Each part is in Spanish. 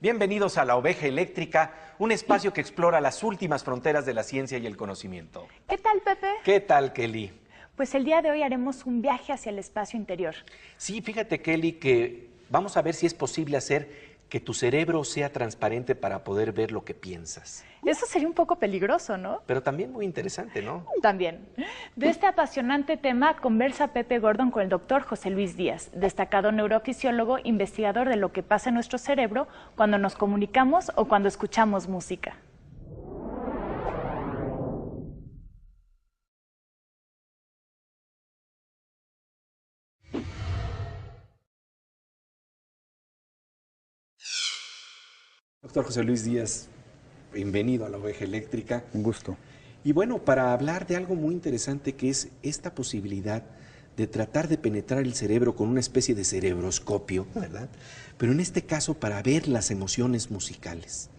Bienvenidos a La Oveja Eléctrica, un espacio que explora las últimas fronteras de la ciencia y el conocimiento. ¿Qué tal, Pepe? ¿Qué tal, Kelly? Pues el día de hoy haremos un viaje hacia el espacio interior. Sí, fíjate, Kelly, que vamos a ver si es posible hacer que tu cerebro sea transparente para poder ver lo que piensas. Eso sería un poco peligroso, ¿no? Pero también muy interesante, ¿no? También. De este apasionante tema conversa Pepe Gordon con el doctor José Luis Díaz, destacado neurofisiólogo, investigador de lo que pasa en nuestro cerebro cuando nos comunicamos o cuando escuchamos música. Doctor José Luis Díaz, bienvenido a La Oveja Eléctrica. Un gusto. Y bueno, para hablar de algo muy interesante que es esta posibilidad de tratar de penetrar el cerebro con una especie de cerebroscopio, ¿verdad? Pero en este caso para ver las emociones musicales,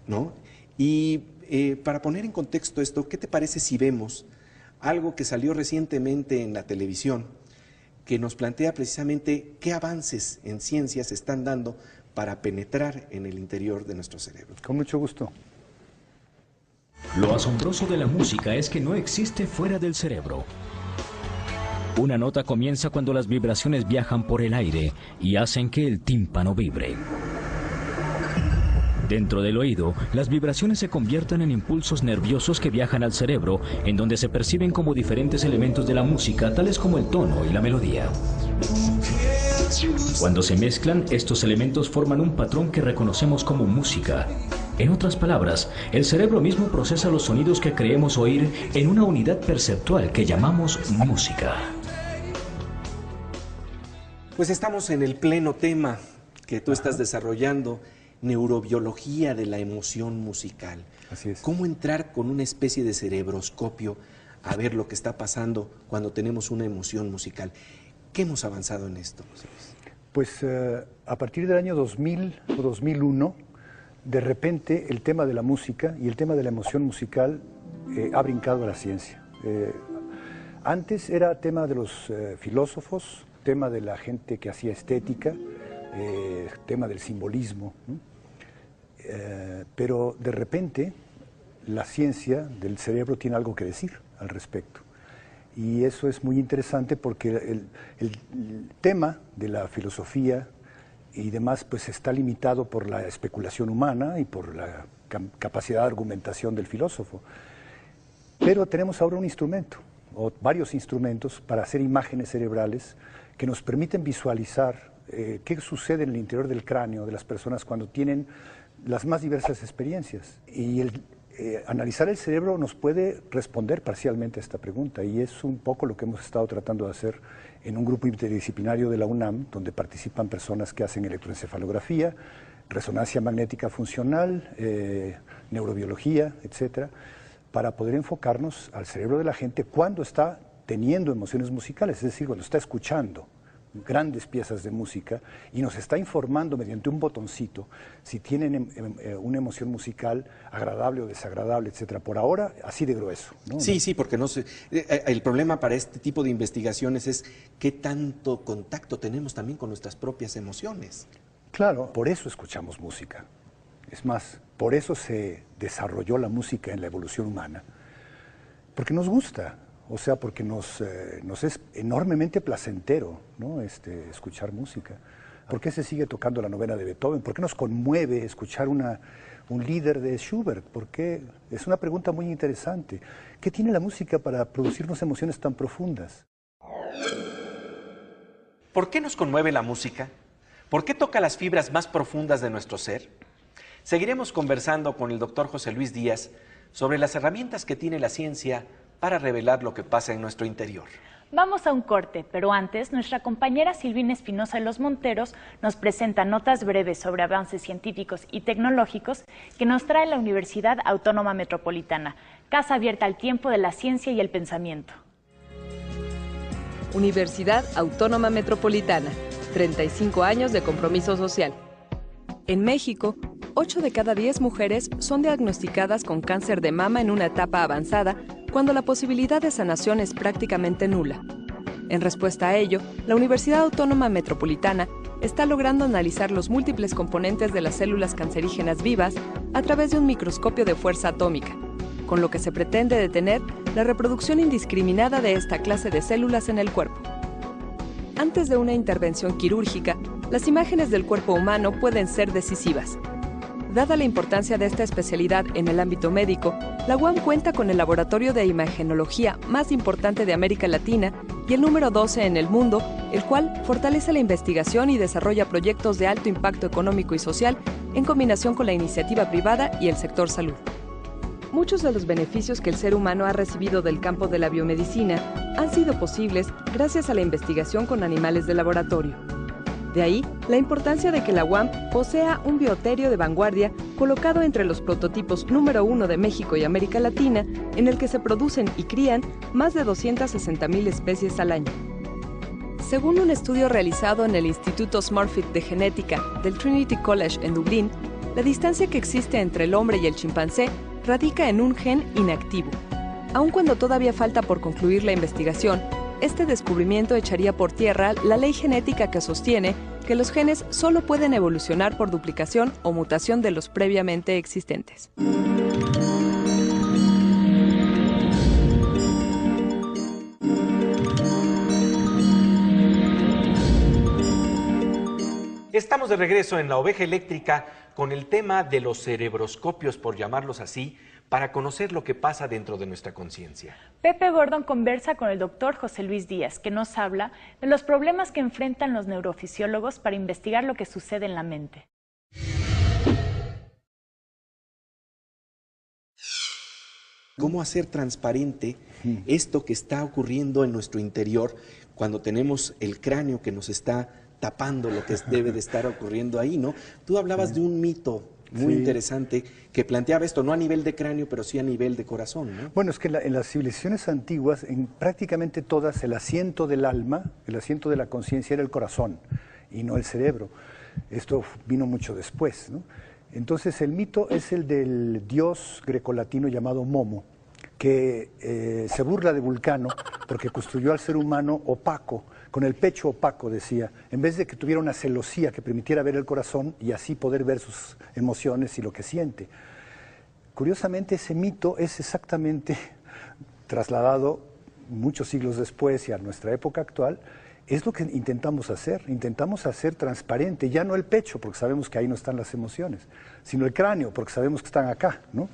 ¿no? Y para poner en contexto esto, ¿qué te parece si vemos algo que salió recientemente en la televisión que nos plantea precisamente qué avances en ciencia se están dando para penetrar en el interior de nuestro cerebro? Con mucho gusto. Lo asombroso de la música es que no existe fuera del cerebro. Una nota comienza cuando las vibraciones viajan por el aire y hacen que el tímpano vibre. Dentro del oído, las vibraciones se convierten en impulsos nerviosos que viajan al cerebro, en donde se perciben como diferentes elementos de la música, tales como el tono y la melodía. Cuando se mezclan, estos elementos forman un patrón que reconocemos como música. En otras palabras, el cerebro mismo procesa los sonidos que creemos oír en una unidad perceptual que llamamos música. Pues estamos en el pleno tema que tú estás desarrollando, neurobiología de la emoción musical. Así es. ¿Cómo entrar con una especie de cerebroscopio a ver lo que está pasando cuando tenemos una emoción musical? ¿Qué hemos avanzado en esto, José Luis? Pues a partir del año 2000 o 2001, de repente el tema de la música y el tema de la emoción musical ha brincado a la ciencia. Antes era tema de los filósofos, tema de la gente que hacía estética, tema del simbolismo, ¿no? Pero de repente la ciencia del cerebro tiene algo que decir al respecto. Y eso es muy interesante porque el tema de la filosofía y demás pues está limitado por la especulación humana y por la capacidad de argumentación del filósofo. Pero tenemos ahora un instrumento, o varios instrumentos, para hacer imágenes cerebrales que nos permiten visualizar qué sucede en el interior del cráneo de las personas cuando tienen las más diversas experiencias. Y analizar el cerebro nos puede responder parcialmente a esta pregunta, y es un poco lo que hemos estado tratando de hacer en un grupo interdisciplinario de la UNAM, donde participan personas que hacen electroencefalografía, resonancia magnética funcional, neurobiología, etcétera, para poder enfocarnos al cerebro de la gente cuando está teniendo emociones musicales, es decir, cuando está escuchando grandes piezas de música y nos está informando mediante un botoncito si tienen una emoción musical agradable o desagradable, etcétera. Por ahora, así de grueso, ¿no? Sí, sí, porque no sé, el problema para este tipo de investigaciones es qué tanto contacto tenemos también con nuestras propias emociones. Claro, por eso escuchamos música. Es más, por eso se desarrolló la música en la evolución humana, porque nos gusta. O sea, porque nos es enormemente placentero, ¿no? Escuchar música. ¿Por qué se sigue tocando la novena de Beethoven? ¿Por qué nos conmueve escuchar un líder de Schubert? ¿Por qué? Es una pregunta muy interesante. ¿Qué tiene la música para producirnos emociones tan profundas? ¿Por qué nos conmueve la música? ¿Por qué toca las fibras más profundas de nuestro ser? Seguiremos conversando con el doctor José Luis Díaz sobre las herramientas que tiene la ciencia para revelar lo que pasa en nuestro interior. Vamos a un corte, pero antes, nuestra compañera Silvina Espinosa de los Monteros nos presenta notas breves sobre avances científicos y tecnológicos que nos trae la Universidad Autónoma Metropolitana, casa abierta al tiempo de la ciencia y el pensamiento. Universidad Autónoma Metropolitana, 35 años de compromiso social. En México, 8 de cada 10 mujeres son diagnosticadas con cáncer de mama en una etapa avanzada, cuando la posibilidad de sanación es prácticamente nula. En respuesta a ello, la Universidad Autónoma Metropolitana está logrando analizar los múltiples componentes de las células cancerígenas vivas a través de un microscopio de fuerza atómica, con lo que se pretende detener la reproducción indiscriminada de esta clase de células en el cuerpo. Antes de una intervención quirúrgica, las imágenes del cuerpo humano pueden ser decisivas. Dada la importancia de esta especialidad en el ámbito médico, la UAM cuenta con el laboratorio de imagenología más importante de América Latina y el número 12 en el mundo, el cual fortalece la investigación y desarrolla proyectos de alto impacto económico y social en combinación con la iniciativa privada y el sector salud. Muchos de los beneficios que el ser humano ha recibido del campo de la biomedicina han sido posibles gracias a la investigación con animales de laboratorio. De ahí, la importancia de que la UAM posea un bioterio de vanguardia colocado entre los prototipos número 1 de México y América Latina, en el que se producen y crían más de 260,000 especies al año. Según un estudio realizado en el Instituto Smurfit de Genética del Trinity College en Dublín, la distancia que existe entre el hombre y el chimpancé radica en un gen inactivo. Aun cuando todavía falta por concluir la investigación, este descubrimiento echaría por tierra la ley genética que sostiene que los genes solo pueden evolucionar por duplicación o mutación de los previamente existentes. Estamos de regreso en La Oveja Eléctrica con el tema de los cerebroscopios, por llamarlos así, para conocer lo que pasa dentro de nuestra conciencia. Pepe Gordon conversa con el doctor José Luis Díaz, que nos habla de los problemas que enfrentan los neurofisiólogos para investigar lo que sucede en la mente. ¿Cómo hacer transparente esto que está ocurriendo en nuestro interior cuando tenemos el cráneo que nos está tapando lo que debe de estar ocurriendo ahí, ¿no? Tú hablabas de un mito muy interesante que planteaba esto, no a nivel de cráneo, pero sí a nivel de corazón, ¿no? Bueno, es que en las civilizaciones antiguas, en prácticamente todas, el asiento del alma, el asiento de la conciencia era el corazón y no el cerebro. Esto vino mucho después, ¿no? Entonces el mito es el del dios grecolatino llamado Momo, que se burla de Vulcano porque construyó al ser humano opaco, con el pecho opaco, decía, en vez de que tuviera una celosía que permitiera ver el corazón y así poder ver sus emociones y lo que siente. Curiosamente, ese mito es exactamente trasladado muchos siglos después y a nuestra época actual. Es lo que intentamos hacer transparente, ya no el pecho, porque sabemos que ahí no están las emociones, sino el cráneo, porque sabemos que están acá, ¿no?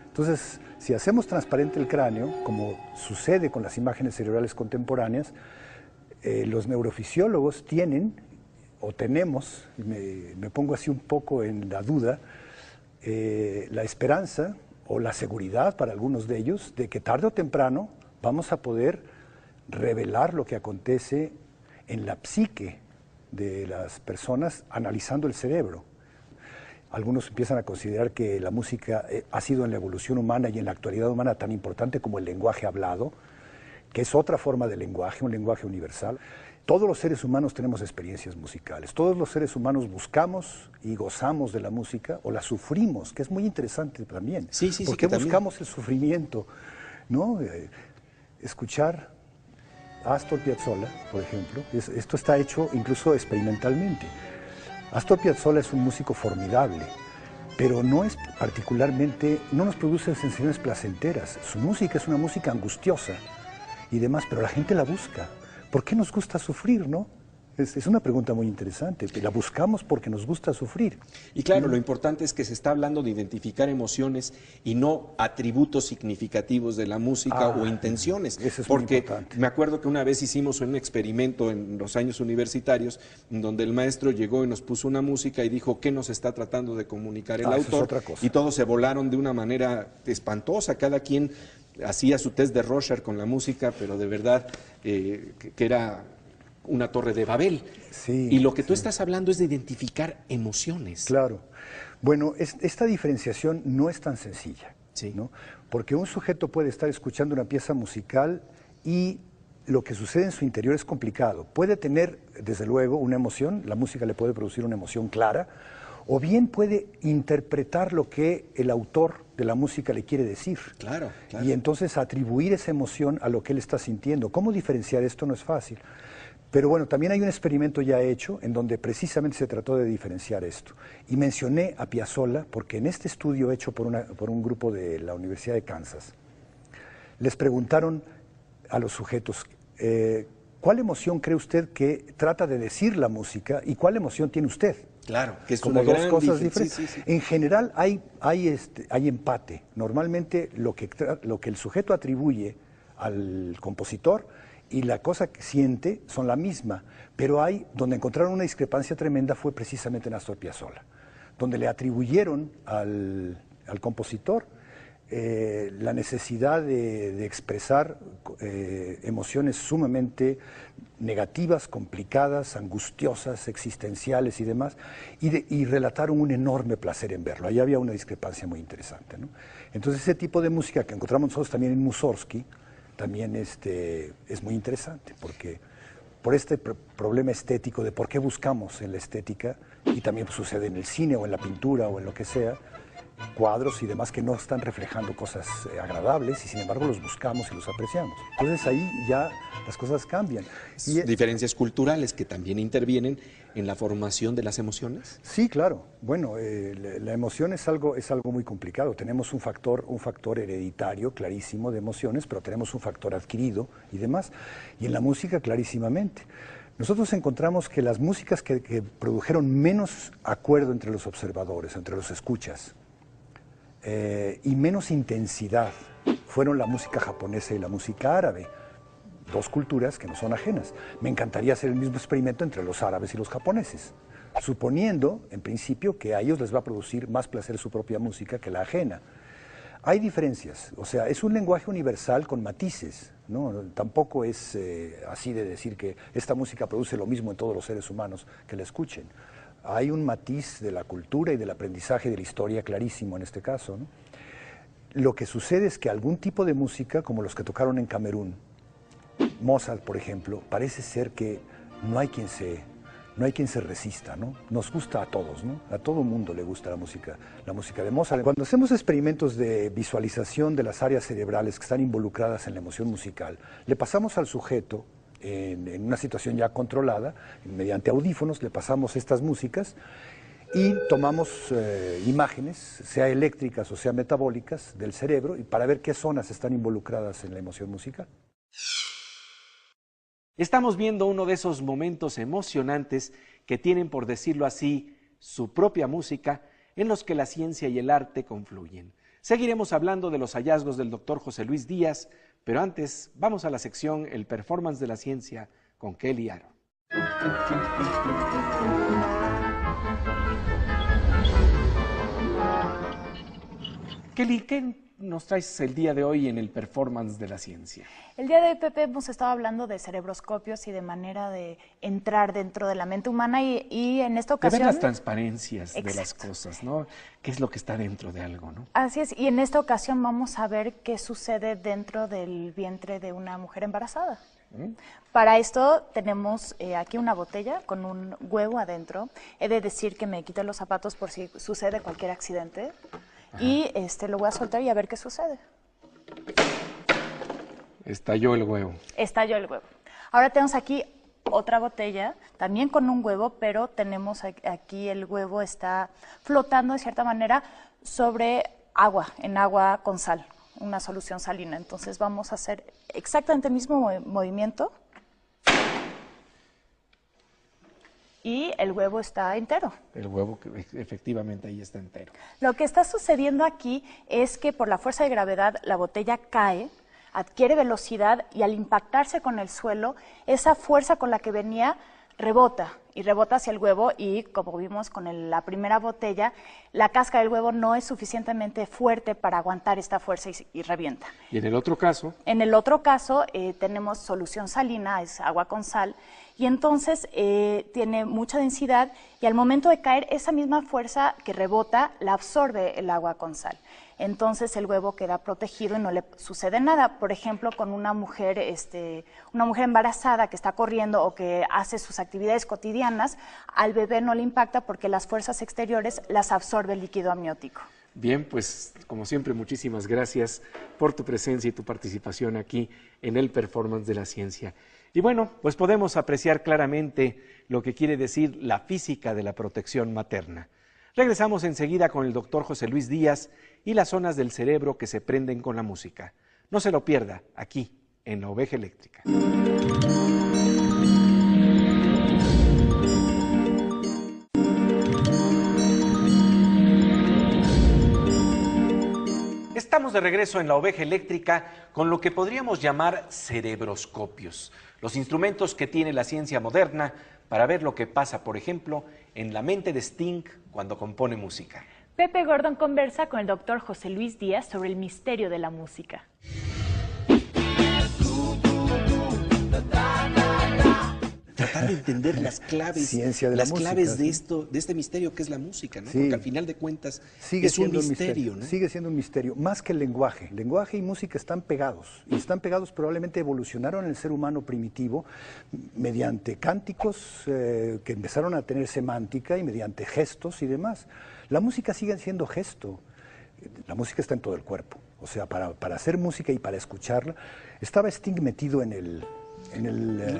Entonces, si hacemos transparente el cráneo, como sucede con las imágenes cerebrales contemporáneas, los neurofisiólogos tienen, o tenemos, me pongo así un poco en la duda, la esperanza o la seguridad para algunos de ellos de que tarde o temprano vamos a poder revelar lo que acontece en la psique de las personas analizando el cerebro. Algunos empiezan a considerar que la música ha sido en la evolución humana y en la actualidad humana tan importante como el lenguaje hablado, que es otra forma de lenguaje, un lenguaje universal. Todos los seres humanos tenemos experiencias musicales, todos los seres humanos buscamos y gozamos de la música o la sufrimos, que es muy interesante también. ¿Por qué buscamos el sufrimiento? ¿No? Escuchar a Astor Piazzolla, por ejemplo, esto está hecho incluso experimentalmente. Astor Piazzolla es un músico formidable, pero no es particularmente, no nos produce sensaciones placenteras. Su música es una música angustiosa y demás, pero la gente la busca. ¿Por qué nos gusta sufrir, no? Es una pregunta muy interesante. La buscamos porque nos gusta sufrir. Y claro, lo importante es que se está hablando de identificar emociones y no atributos significativos de la música o intenciones. Eso es porque muy importante. Me acuerdo que una vez hicimos un experimento en los años universitarios donde el maestro llegó y nos puso una música y dijo qué nos está tratando de comunicar el autor. Eso es otra cosa. Y todos se volaron de una manera espantosa. Cada quien hacía su test de Rorschach con la música, pero de verdad que era una torre de Babel. Sí, y lo que tú estás hablando es de identificar emociones. Claro. Bueno, esta diferenciación no es tan sencilla, ¿no? Porque un sujeto puede estar escuchando una pieza musical y lo que sucede en su interior es complicado. Puede tener, desde luego, una emoción, la música le puede producir una emoción clara, o bien puede interpretar lo que el autor de la música le quiere decir. Claro. Y entonces atribuir esa emoción a lo que él está sintiendo. ¿Cómo diferenciar esto? No es fácil. Pero bueno, también hay un experimento ya hecho en donde precisamente se trató de diferenciar esto. Y mencioné a Piazzolla porque en este estudio hecho por un grupo de la Universidad de Kansas, les preguntaron a los sujetos, ¿cuál emoción cree usted que trata de decir la música y cuál emoción tiene usted? Claro, que es como una dos gran cosas diferentes. Sí, sí. En general hay empate. Normalmente lo que el sujeto atribuye al compositor y la cosa que siente son la misma, pero donde encontraron una discrepancia tremenda fue precisamente en Astor Piazzolla, donde le atribuyeron al compositor la necesidad de expresar emociones sumamente negativas, complicadas, angustiosas, existenciales y demás, y relataron un enorme placer en verlo. Ahí había una discrepancia muy interesante, ¿no? Entonces ese tipo de música que encontramos nosotros también en Mussorgsky, también es muy interesante, porque por este problema estético de por qué buscamos en la estética, y también sucede en el cine o en la pintura o en lo que sea, cuadros y demás que no están reflejando cosas agradables y sin embargo los buscamos y los apreciamos. Entonces ahí ya las cosas cambian. Diferencias culturales que también intervienen en la formación de las emociones. Sí, claro. Bueno, la emoción es algo muy complicado. Tenemos un factor hereditario clarísimo de emociones, pero tenemos un factor adquirido y demás. Y en la música clarísimamente. Nosotros encontramos que las músicas que produjeron menos acuerdo entre los observadores, entre los escuchas, y menos intensidad fueron la música japonesa y la música árabe, dos culturas que no son ajenas. Me encantaría hacer el mismo experimento entre los árabes y los japoneses, suponiendo, en principio, que a ellos les va a producir más placer su propia música que la ajena. Hay diferencias, o sea, es un lenguaje universal con matices, ¿no? Tampoco es así de decir que esta música produce lo mismo en todos los seres humanos que la escuchen. Hay un matiz de la cultura y del aprendizaje de la historia clarísimo en este caso, ¿no? Lo que sucede es que algún tipo de música, como los que tocaron en Camerún, Mozart, por ejemplo, parece ser que no hay quien se resista, ¿no? Nos gusta a todos, ¿no? A todo mundo le gusta la música de Mozart. Cuando hacemos experimentos de visualización de las áreas cerebrales que están involucradas en la emoción musical, le pasamos al sujeto en una situación ya controlada, mediante audífonos, le pasamos estas músicas y tomamos imágenes, sea eléctricas o sea metabólicas, del cerebro y para ver qué zonas están involucradas en la emoción musical. Estamos viendo uno de esos momentos emocionantes que tienen, por decirlo así, su propia música, en los que la ciencia y el arte confluyen. Seguiremos hablando de los hallazgos del doctor José Luis Díaz, pero antes vamos a la sección El Performance de la Ciencia con Kelly Aro. Kelly, ¿qué nos traes el día de hoy en el Performance de la Ciencia? El día de hoy, Pepe, hemos estado hablando de cerebroscopios y de manera de entrar dentro de la mente humana y en esta ocasión... De ver las transparencias Exacto. de las cosas, ¿no? ¿Qué es lo que está dentro de algo, no? Así es, y en esta ocasión vamos a ver qué sucede dentro del vientre de una mujer embarazada. Para esto tenemos aquí una botella con un huevo adentro. He de decir que me quito los zapatos por si sucede cualquier accidente. Ajá. Y lo voy a soltar y a ver qué sucede. Estalló el huevo. Estalló el huevo. Ahora tenemos aquí otra botella, también con un huevo, pero tenemos aquí el huevo está flotando de cierta manera sobre agua, en agua con sal, una solución salina. Entonces vamos a hacer exactamente el mismo movimiento. Y el huevo está entero. El huevo efectivamente ahí está entero. Lo que está sucediendo aquí es que por la fuerza de gravedad la botella cae, adquiere velocidad y al impactarse con el suelo, esa fuerza con la que venía rebota y rebota hacia el huevo y como vimos con la primera botella, la cáscara del huevo no es suficientemente fuerte para aguantar esta fuerza y revienta. ¿Y en el otro caso? En el otro caso tenemos solución salina, es agua con sal, y entonces tiene mucha densidad y al momento de caer esa misma fuerza que rebota la absorbe el agua con sal. Entonces el huevo queda protegido y no le sucede nada. Por ejemplo, con una mujer embarazada que está corriendo o que hace sus actividades cotidianas, al bebé no le impacta porque las fuerzas exteriores las absorbe el líquido amniótico. Bien, pues como siempre, muchísimas gracias por tu presencia y tu participación aquí en el Performance de la Ciencia. Y bueno, pues podemos apreciar claramente lo que quiere decir la física de la protección materna. Regresamos enseguida con el doctor José Luis Díaz y las zonas del cerebro que se prenden con la música. No se lo pierda, aquí, en La Oveja Eléctrica. Estamos de regreso en La Oveja Eléctrica con lo que podríamos llamar cerebroscopios, los instrumentos que tiene la ciencia moderna para ver lo que pasa, por ejemplo, en la mente de Sting cuando compone música. Pepe Gordon conversa con el doctor José Luis Díaz sobre el misterio de la música. Tratar de entender las claves, las claves de esto, de este misterio que es la música, ¿no? Sí. Porque al final de cuentas Sigue es un siendo misterio, ¿no? Sigue siendo un misterio, más que el lenguaje. Lenguaje y música están pegados, y están pegados, probablemente evolucionaron en el ser humano primitivo mediante cánticos que empezaron a tener semántica y mediante gestos y demás. La música sigue siendo gesto. La música está en todo el cuerpo. O sea, para hacer música y para escucharla, estaba Sting metido en el...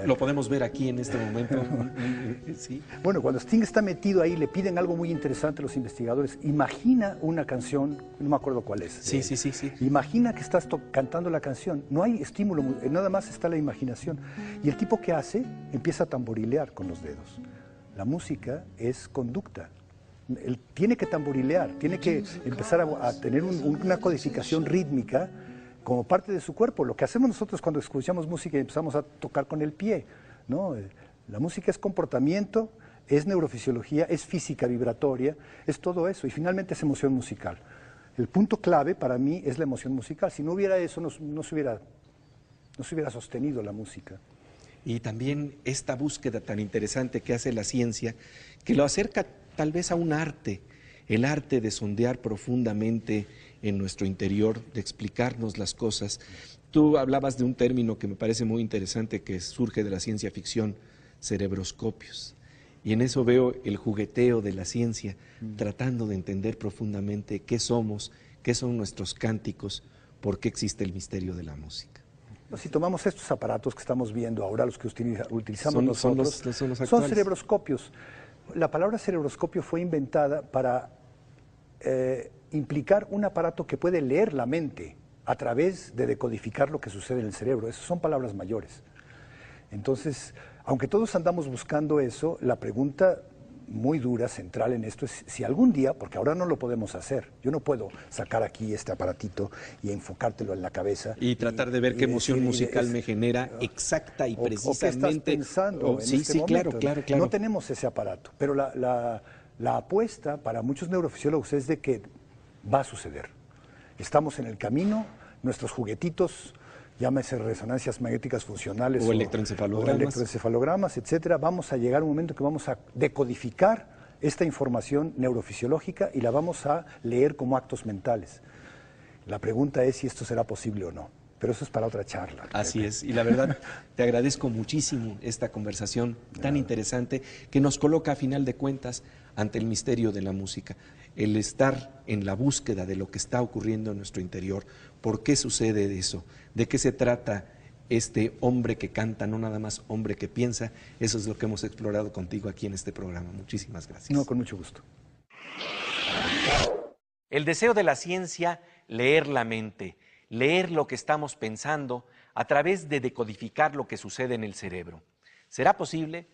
Lo podemos ver aquí en este momento. Sí. Bueno, cuando Sting está metido ahí, le piden algo muy interesante a los investigadores. Imagina una canción, no me acuerdo cuál es. Sí. Imagina que estás cantando la canción. No hay estímulo, nada más está la imaginación. Y el tipo que hace, empieza a tamborilear con los dedos. La música es conducta. Él tiene que tamborilear, tiene que empezar a tener una codificación rítmica como parte de su cuerpo. Lo que hacemos nosotros cuando escuchamos música y empezamos a tocar con el pie, ¿no? La música es comportamiento, es neurofisiología, es física vibratoria, es todo eso, y finalmente es emoción musical. El punto clave para mí es la emoción musical. Si no hubiera eso, no se hubiera sostenido la música. Y también esta búsqueda tan interesante que hace la ciencia, que lo acerca tal vez a un arte, el arte de sondear profundamente en nuestro interior, de explicarnos las cosas. Tú hablabas de un término que me parece muy interesante, que surge de la ciencia ficción, cerebroscopios. Y en eso veo el jugueteo de la ciencia, tratando de entender profundamente qué somos, qué son nuestros cánticos, por qué existe el misterio de la música. Si tomamos estos aparatos que estamos viendo ahora, los que utilizamos nosotros, son cerebroscopios. La palabra cerebroscopio fue inventada para implicar un aparato que puede leer la mente a través de decodificar lo que sucede en el cerebro. Esas son palabras mayores. Entonces, aunque todos andamos buscando eso, la pregunta muy dura, central en esto, es si algún día, porque ahora no lo podemos hacer, yo no puedo sacar aquí este aparatito y enfocártelo en la cabeza. Y tratar de ver qué emoción musical me genera exacta y precisamente. ¿O qué estás pensando en este momento? Claro. No tenemos ese aparato, pero la apuesta para muchos neurofisiólogos es de que va a suceder. Estamos en el camino, nuestros juguetitos, llámese resonancias magnéticas funcionales o electroencefalogramas, etcétera, vamos a llegar a un momento que vamos a decodificar esta información neurofisiológica y la vamos a leer como actos mentales. La pregunta es si esto será posible o no, pero eso es para otra charla. Así es, y la verdad te agradezco muchísimo esta conversación tan interesante que nos coloca a final de cuentas ante el misterio de la música. El estar en la búsqueda de lo que está ocurriendo en nuestro interior, por qué sucede eso, de qué se trata este hombre que canta, no nada más hombre que piensa. Eso es lo que hemos explorado contigo aquí en este programa. Muchísimas gracias. No, con mucho gusto. El deseo de la ciencia, leer la mente, leer lo que estamos pensando a través de decodificar lo que sucede en el cerebro. ¿Será posible?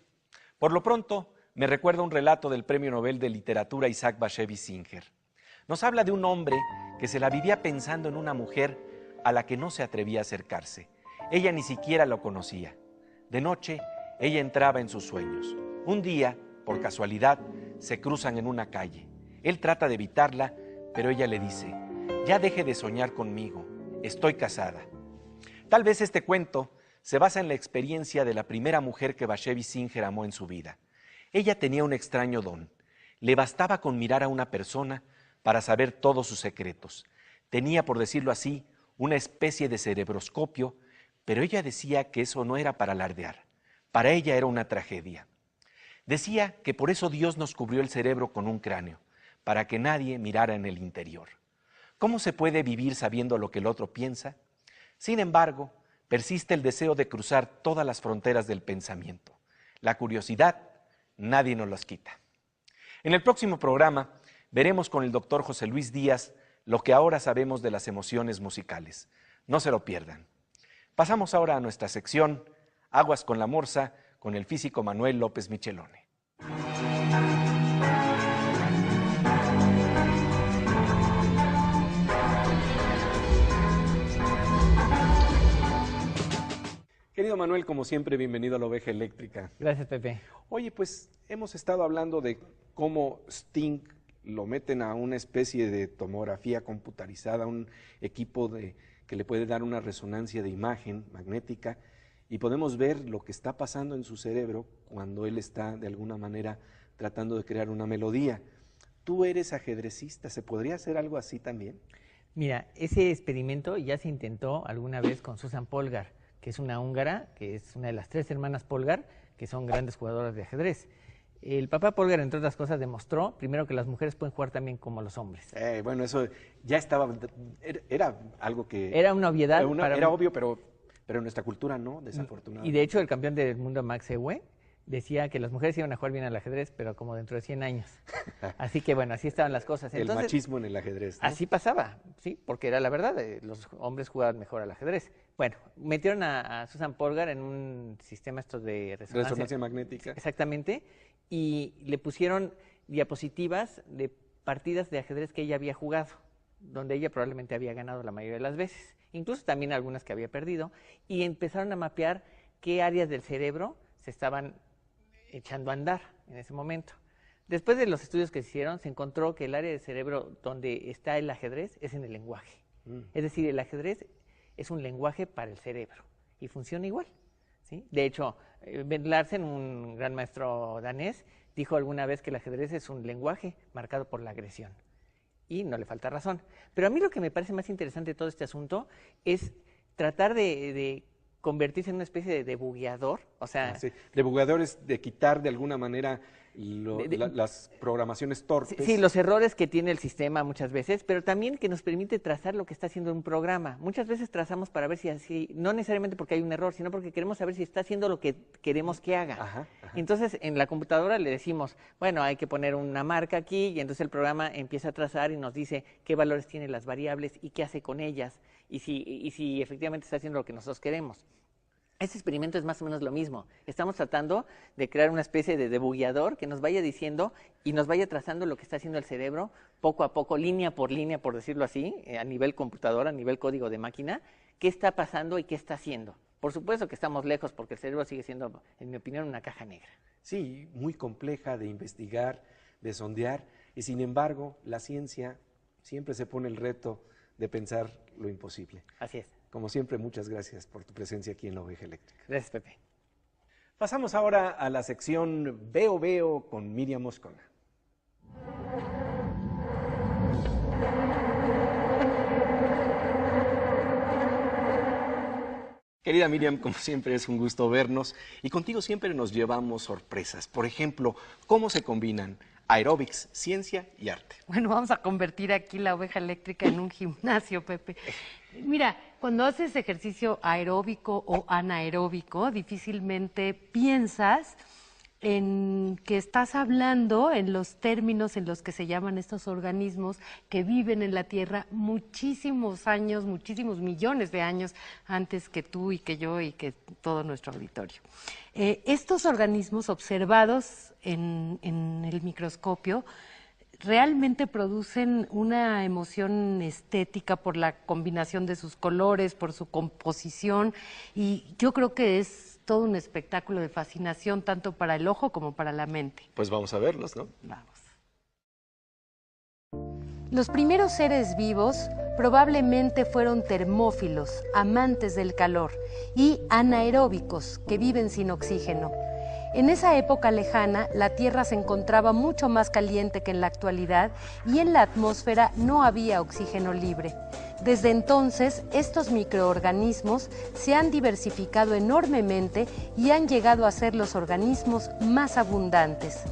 Por lo pronto, me recuerda un relato del Premio Nobel de Literatura Isaac Bashevis Singer. Nos habla de un hombre que se la vivía pensando en una mujer a la que no se atrevía a acercarse. Ella ni siquiera lo conocía. De noche, ella entraba en sus sueños. Un día, por casualidad, se cruzan en una calle. Él trata de evitarla, pero ella le dice: «Ya deje de soñar conmigo, estoy casada». Tal vez este cuento se basa en la experiencia de la primera mujer que Bashevis Singer amó en su vida. Ella tenía un extraño don. Le bastaba con mirar a una persona para saber todos sus secretos. Tenía, por decirlo así, una especie de cerebroscopio, pero ella decía que eso no era para alardear. Para ella era una tragedia. Decía que por eso Dios nos cubrió el cerebro con un cráneo, para que nadie mirara en el interior. ¿Cómo se puede vivir sabiendo lo que el otro piensa? Sin embargo, persiste el deseo de cruzar todas las fronteras del pensamiento. La curiosidad, nadie nos las quita. En el próximo programa veremos con el doctor José Luis Díaz lo que ahora sabemos de las emociones musicales. No se lo pierdan. Pasamos ahora a nuestra sección Aguas con la Morsa con el físico Manuel López Michelone. Querido Manuel, como siempre, bienvenido a la Oveja Eléctrica. Gracias, Pepe. Oye, pues hemos estado hablando de cómo Sting lo meten a una especie de tomografía computarizada, un equipo que le puede dar una resonancia de imagen magnética y podemos ver lo que está pasando en su cerebro cuando él está de alguna manera tratando de crear una melodía. Tú eres ajedrecista, ¿se podría hacer algo así también? Mira, ese experimento ya se intentó alguna vez con Susan Polgar, que es una húngara, que es una de las 3 hermanas Polgar, que son grandes jugadoras de ajedrez. El papá Polgar, entre otras cosas, demostró primero que las mujeres pueden jugar también como los hombres. Bueno, eso ya estaba, era algo que... Era una obviedad. Era obvio, pero en nuestra cultura no, desafortunadamente. Y de hecho el campeón del mundo, Max Euwe, decía que las mujeres iban a jugar bien al ajedrez, pero como dentro de 100 años. Así que bueno, así estaban las cosas. Entonces, el machismo en el ajedrez, ¿no? Así pasaba, sí, porque era la verdad, los hombres jugaban mejor al ajedrez. Bueno, metieron a Susan Polgar en un sistema de resonancia magnética. Exactamente, y le pusieron diapositivas de partidas de ajedrez que ella había jugado, donde ella probablemente había ganado la mayoría de las veces, incluso también algunas que había perdido, y empezaron a mapear qué áreas del cerebro se estaban echando a andar en ese momento. Después de los estudios que se hicieron, se encontró que el área del cerebro donde está el ajedrez es en el lenguaje. Es decir, el ajedrez es un lenguaje para el cerebro y funciona igual, ¿sí? De hecho, Ben Larsen, un gran maestro danés, dijo alguna vez que el ajedrez es un lenguaje marcado por la agresión. Y no le falta razón. Pero a mí lo que me parece más interesante de todo este asunto es tratar de convertirse en una especie de debugueador, o sea... Sí. Debugueador es de quitar de alguna manera las programaciones torpes. Sí, los errores que tiene el sistema muchas veces, pero también que nos permite trazar lo que está haciendo un programa. Muchas veces trazamos para ver si así, no necesariamente porque hay un error, sino porque queremos saber si está haciendo lo que queremos que haga. Ajá. Entonces, en la computadora le decimos, bueno, hay que poner una marca aquí, y entonces el programa empieza a trazar y nos dice qué valores tienen las variables y qué hace con ellas, y si efectivamente está haciendo lo que nosotros queremos. Este experimento es más o menos lo mismo. Estamos tratando de crear una especie de debugueador que nos vaya diciendo y nos vaya trazando lo que está haciendo el cerebro poco a poco, línea, por decirlo así, a nivel computadora, a nivel código de máquina, qué está pasando y qué está haciendo. Por supuesto que estamos lejos porque el cerebro sigue siendo, en mi opinión, una caja negra. Sí, muy compleja de investigar, de sondear, y sin embargo, la ciencia siempre se pone el reto de pensar lo imposible. Así es. Como siempre, muchas gracias por tu presencia aquí en la Oveja Eléctrica. Gracias, Pepe. Pasamos ahora a la sección Veo Veo con Miriam Moscona. Querida Miriam, como siempre es un gusto vernos y contigo siempre nos llevamos sorpresas. Por ejemplo, ¿cómo se combinan aeróbics, ciencia y arte? Bueno, vamos a convertir aquí la Oveja Eléctrica en un gimnasio, Pepe. Mira, cuando haces ejercicio aeróbico o anaeróbico, difícilmente piensas en que estás hablando en los términos en los que se llaman estos organismos que viven en la Tierra muchísimos años, muchísimos millones de años antes que tú y que yo y que todo nuestro auditorio. Estos organismos observados en el microscopio realmente producen una emoción estética por la combinación de sus colores, por su composición, y yo creo que es todo un espectáculo de fascinación tanto para el ojo como para la mente. Pues vamos a verlos, ¿no? Vamos. Los primeros seres vivos probablemente fueron termófilos, amantes del calor, y anaeróbicos, que viven sin oxígeno. En esa época lejana, la Tierra se encontraba mucho más caliente que en la actualidad y en la atmósfera no había oxígeno libre. Desde entonces, estos microorganismos se han diversificado enormemente y han llegado a ser los organismos más abundantes.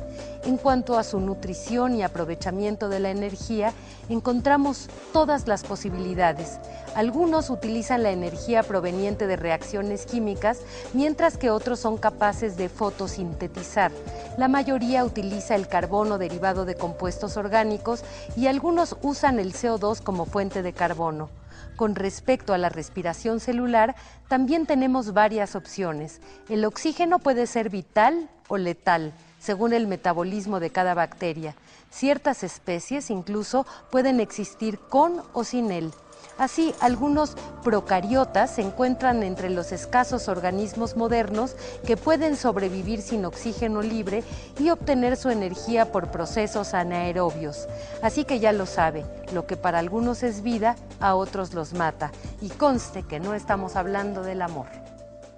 En cuanto a su nutrición y aprovechamiento de la energía, encontramos todas las posibilidades. Algunos utilizan la energía proveniente de reacciones químicas, mientras que otros son capaces de fotosintetizar. La mayoría utiliza el carbono derivado de compuestos orgánicos y algunos usan el CO2 como fuente de carbono. Con respecto a la respiración celular, también tenemos varias opciones. El oxígeno puede ser vital o letal, según el metabolismo de cada bacteria. Ciertas especies incluso pueden existir con o sin él. Así, algunos procariotas se encuentran entre los escasos organismos modernos que pueden sobrevivir sin oxígeno libre y obtener su energía por procesos anaerobios. Así que ya lo sabe, lo que para algunos es vida, a otros los mata. Y conste que no estamos hablando del amor.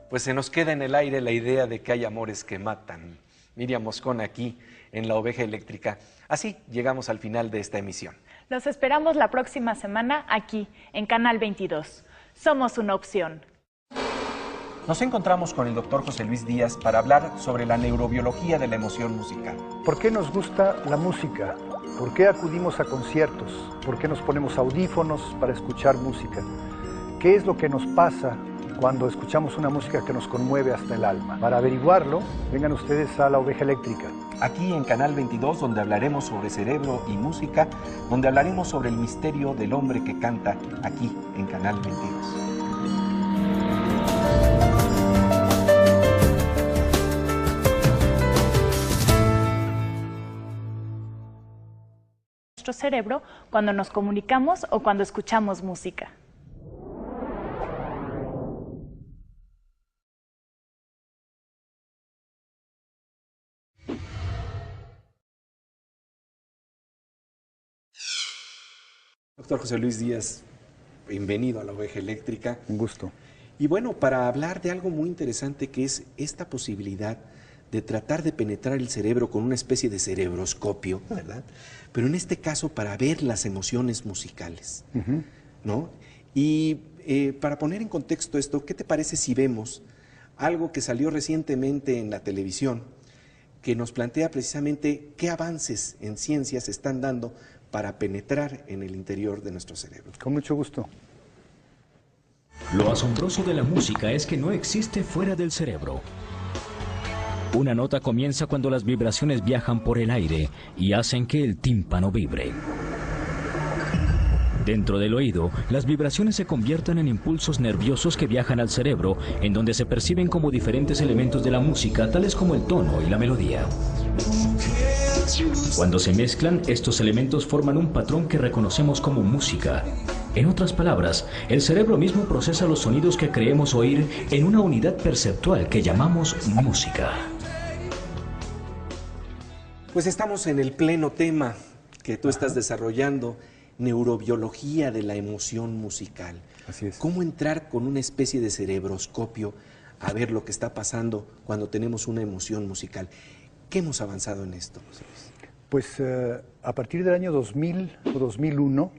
Pues se nos queda en el aire la idea de que hay amores que matan. Miriam Moscón aquí en La Oveja Eléctrica. Así llegamos al final de esta emisión. Los esperamos la próxima semana aquí, en Canal 22. Somos una opción. Nos encontramos con el doctor José Luis Díaz para hablar sobre la neurobiología de la emoción musical. ¿Por qué nos gusta la música? ¿Por qué acudimos a conciertos? ¿Por qué nos ponemos audífonos para escuchar música? ¿Qué es lo que nos pasa cuando escuchamos una música que nos conmueve hasta el alma? Para averiguarlo, vengan ustedes a La Oveja Eléctrica. Aquí en Canal 22, donde hablaremos sobre cerebro y música, donde hablaremos sobre el misterio del hombre que canta, aquí en Canal 22. Nuestro cerebro cuando nos comunicamos o cuando escuchamos música. Doctor José Luis Díaz, bienvenido a La Oveja Eléctrica. Un gusto. Y bueno, para hablar de algo muy interesante que es esta posibilidad de tratar de penetrar el cerebro con una especie de cerebroscopio, ¿verdad? Pero en este caso para ver las emociones musicales, ¿no? Y para poner en contexto esto, ¿qué te parece si vemos algo que salió recientemente en la televisión que nos plantea precisamente qué avances en ciencia se están dando para penetrar en el interior de nuestro cerebro? Con mucho gusto. Lo asombroso de la música es que no existe fuera del cerebro. Una nota comienza cuando las vibraciones viajan por el aire y hacen que el tímpano vibre. Dentro del oído, las vibraciones se convierten en impulsos nerviosos que viajan al cerebro, en donde se perciben como diferentes elementos de la música, tales como el tono y la melodía. Cuando se mezclan, estos elementos forman un patrón que reconocemos como música. En otras palabras, el cerebro mismo procesa los sonidos que creemos oír en una unidad perceptual que llamamos música. Pues estamos en el pleno tema que tú estás desarrollando, neurobiología de la emoción musical. Así es. ¿Cómo entrar con una especie de cerebroscopio a ver lo que está pasando cuando tenemos una emoción musical? ¿Qué hemos avanzado en esto, José Luis? Pues a partir del año 2000 o 2001,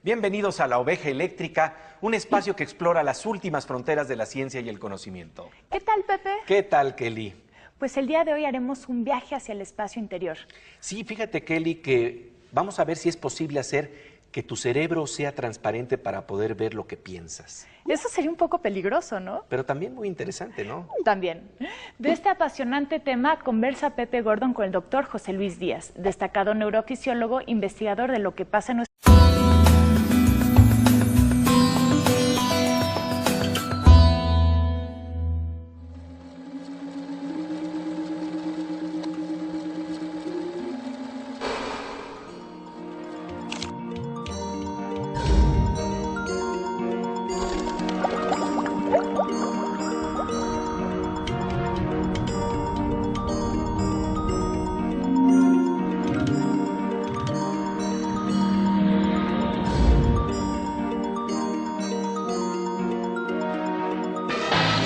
Bienvenidos a La Oveja Eléctrica, un espacio que explora las últimas fronteras de la ciencia y el conocimiento. ¿Qué tal, Pepe? ¿Qué tal, Kelly? Pues el día de hoy haremos un viaje hacia el espacio interior. Sí, fíjate, Kelly, que vamos a ver si es posible hacer que tu cerebro sea transparente para poder ver lo que piensas. Eso sería un poco peligroso, ¿no? Pero también muy interesante, ¿no? También. De este apasionante tema conversa Pepe Gordon con el doctor José Luis Díaz, destacado neurofisiólogo, investigador de lo que pasa en nuestro